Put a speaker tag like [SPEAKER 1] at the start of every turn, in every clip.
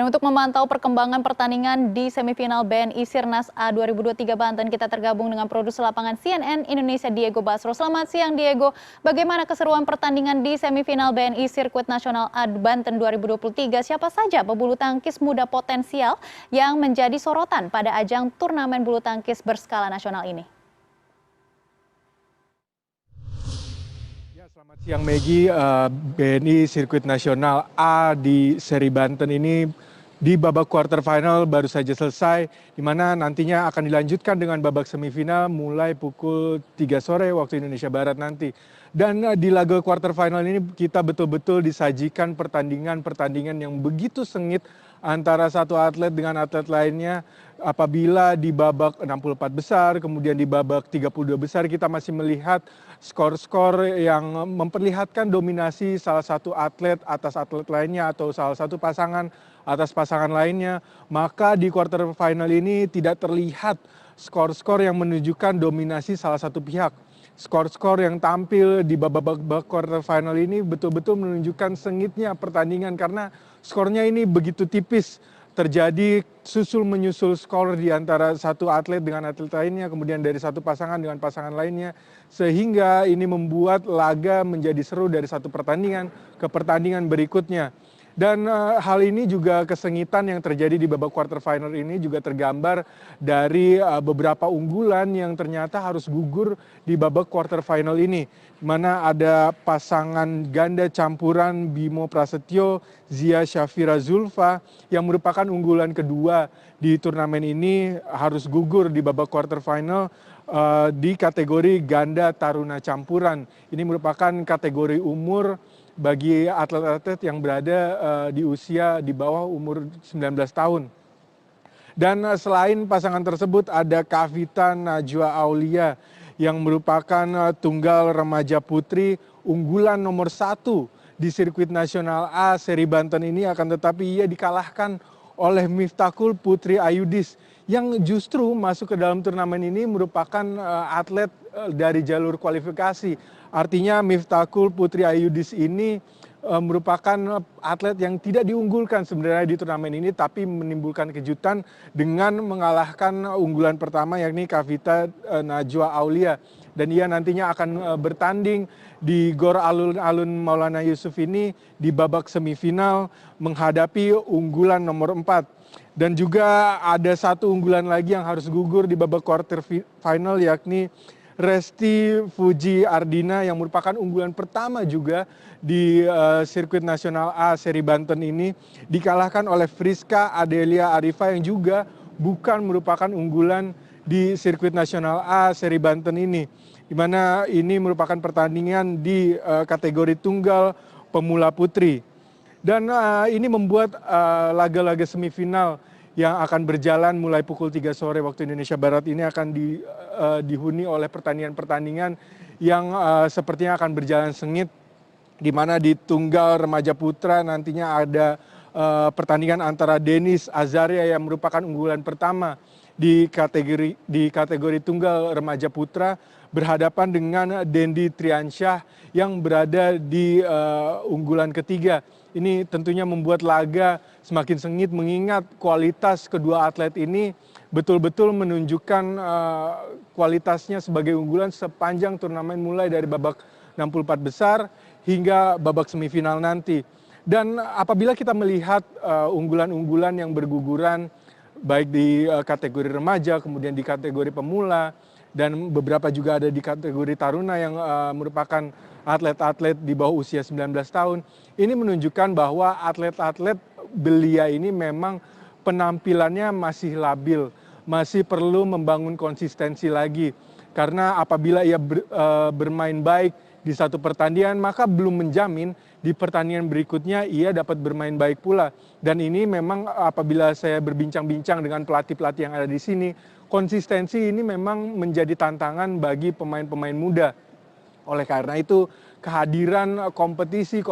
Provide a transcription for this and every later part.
[SPEAKER 1] Dan untuk memantau perkembangan pertandingan di semifinal BNI Sirnas A 2023 Banten, kita tergabung dengan produser lapangan CNN Indonesia Diego Basro. Selamat siang Diego, bagaimana keseruan pertandingan di semifinal BNI Sirkuit Nasional A Banten 2023? Siapa saja pebulu tangkis muda potensial yang menjadi sorotan pada ajang turnamen bulu tangkis berskala nasional ini?
[SPEAKER 2] Selamat siang Maggie, BNI Sirkuit Nasional A di seri Banten ini di babak quarter final baru saja selesai, di mana nantinya akan dilanjutkan dengan babak semifinal mulai pukul 3 sore waktu Indonesia Barat nanti. Dan di laga quarter final ini kita betul-betul disajikan pertandingan yang begitu sengit antara satu atlet dengan atlet lainnya. Apabila di babak 64 besar, kemudian di babak 32 besar kita masih melihat skor-skor yang memperlihatkan dominasi salah satu atlet atas atlet lainnya atau salah satu pasangan atas pasangan lainnya. Maka di quarter final ini tidak terlihat skor-skor yang menunjukkan dominasi salah satu pihak. Skor-skor yang tampil di babak quarter final ini betul-betul menunjukkan sengitnya pertandingan karena skornya ini begitu tipis. Terjadi susul-menyusul skor di antara satu atlet dengan atlet lainnya, kemudian dari satu pasangan dengan pasangan lainnya, sehingga ini membuat laga menjadi seru dari satu pertandingan ke pertandingan berikutnya. Dan hal ini juga kesengitan yang terjadi di babak quarter final ini juga tergambar dari beberapa unggulan yang ternyata harus gugur di babak quarter final ini. Di mana ada pasangan ganda campuran Bimo Prasetyo, Zia Syafira Zulfa yang merupakan unggulan kedua di turnamen ini harus gugur di babak quarter final di kategori ganda taruna campuran. Ini merupakan kategori umur bagi atlet-atlet yang berada di usia di bawah umur 19 tahun. Dan selain pasangan tersebut ada Kavita Najwa Aulia yang merupakan tunggal remaja putri unggulan nomor 1 di sirkuit nasional A seri Banten ini, akan tetapi ia dikalahkan oleh Miftakul Putri Ayudis yang justru masuk ke dalam turnamen ini merupakan atlet dari jalur kualifikasi. Artinya Miftakul Putri Ayudis ini merupakan atlet yang tidak diunggulkan sebenarnya di turnamen ini, tapi menimbulkan kejutan dengan mengalahkan unggulan pertama yakni Kavita Najwa Aulia. Dan ia nantinya akan bertanding di Gor Alun-Alun Maulana Yusuf ini di babak semifinal menghadapi unggulan nomor 4. Dan juga ada satu unggulan lagi yang harus gugur di babak quarter final yakni Resti Fuji Ardina yang merupakan unggulan pertama juga di sirkuit nasional A seri Banten ini, dikalahkan oleh Friska Adelia Arifa yang juga bukan merupakan unggulan di sirkuit nasional A seri Banten ini, di mana ini merupakan pertandingan di kategori tunggal pemula putri. Dan ini membuat laga-laga semifinal yang akan berjalan mulai pukul 3 sore waktu Indonesia Barat ini akan dihuni oleh pertandingan-pertandingan yang sepertinya akan berjalan sengit, di mana di tunggal remaja putra nantinya ada pertandingan antara Denis Azaria yang merupakan unggulan pertama di kategori tunggal remaja putra berhadapan dengan Dendi Triansyah yang berada di unggulan ketiga. Ini tentunya membuat laga semakin sengit mengingat kualitas kedua atlet ini betul-betul menunjukkan kualitasnya sebagai unggulan sepanjang turnamen mulai dari babak 64 besar hingga babak semifinal nanti. Dan apabila kita melihat unggulan-unggulan yang berguguran baik di kategori remaja, kemudian di kategori pemula, dan beberapa juga ada di kategori taruna yang merupakan atlet-atlet di bawah usia 19 tahun. Ini menunjukkan bahwa atlet-atlet belia ini memang penampilannya masih labil, masih perlu membangun konsistensi lagi. Karena apabila ia bermain baik di satu pertandingan, maka belum menjamin di pertandingan berikutnya ia dapat bermain baik pula. Dan ini memang apabila saya berbincang-bincang dengan pelatih-pelatih yang ada di sini, konsistensi ini memang menjadi tantangan bagi pemain-pemain muda. Oleh karena itu, kehadiran kompetisi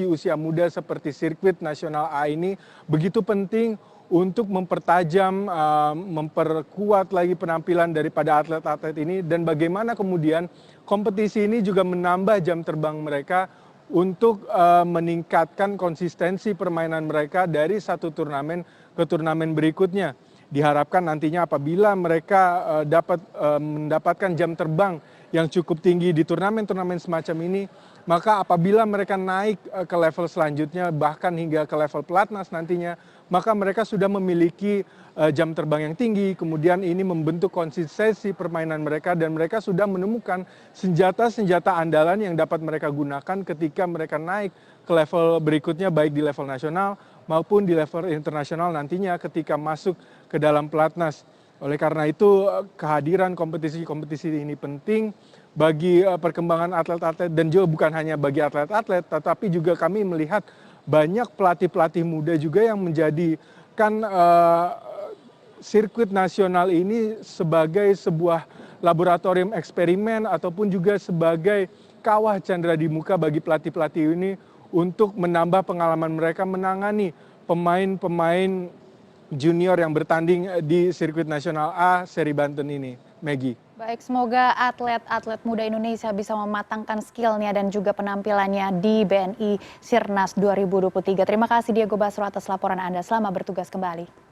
[SPEAKER 2] usia muda seperti sirkuit nasional A ini begitu penting untuk mempertajam, memperkuat lagi penampilan daripada atlet-atlet ini, dan bagaimana kemudian kompetisi ini juga menambah jam terbang mereka untuk meningkatkan konsistensi permainan mereka dari satu turnamen ke turnamen berikutnya. Diharapkan nantinya apabila mereka dapat mendapatkan jam terbang yang cukup tinggi di turnamen-turnamen semacam ini, maka apabila mereka naik ke level selanjutnya bahkan hingga ke level pelatnas nantinya, maka mereka sudah memiliki jam terbang yang tinggi, kemudian ini membentuk konsistensi permainan mereka dan mereka sudah menemukan senjata-senjata andalan yang dapat mereka gunakan ketika mereka naik ke level berikutnya baik di level nasional maupun di level internasional nantinya ketika masuk ke dalam pelatnas. Oleh karena itu kehadiran kompetisi-kompetisi ini penting bagi perkembangan atlet-atlet dan juga bukan hanya bagi atlet-atlet tetapi juga kami melihat banyak pelatih-pelatih muda juga yang menjadikan sirkuit nasional ini sebagai sebuah laboratorium eksperimen ataupun juga sebagai kawah candra di muka bagi pelatih-pelatih ini untuk menambah pengalaman mereka menangani pemain-pemain junior yang bertanding di sirkuit nasional A seri Banten ini. Maggie.
[SPEAKER 1] Baik, semoga atlet-atlet muda Indonesia bisa mematangkan skillnya dan juga penampilannya di BNI Sirnas 2023. Terima kasih Diego Basro atas laporan Anda. Selamat bertugas kembali.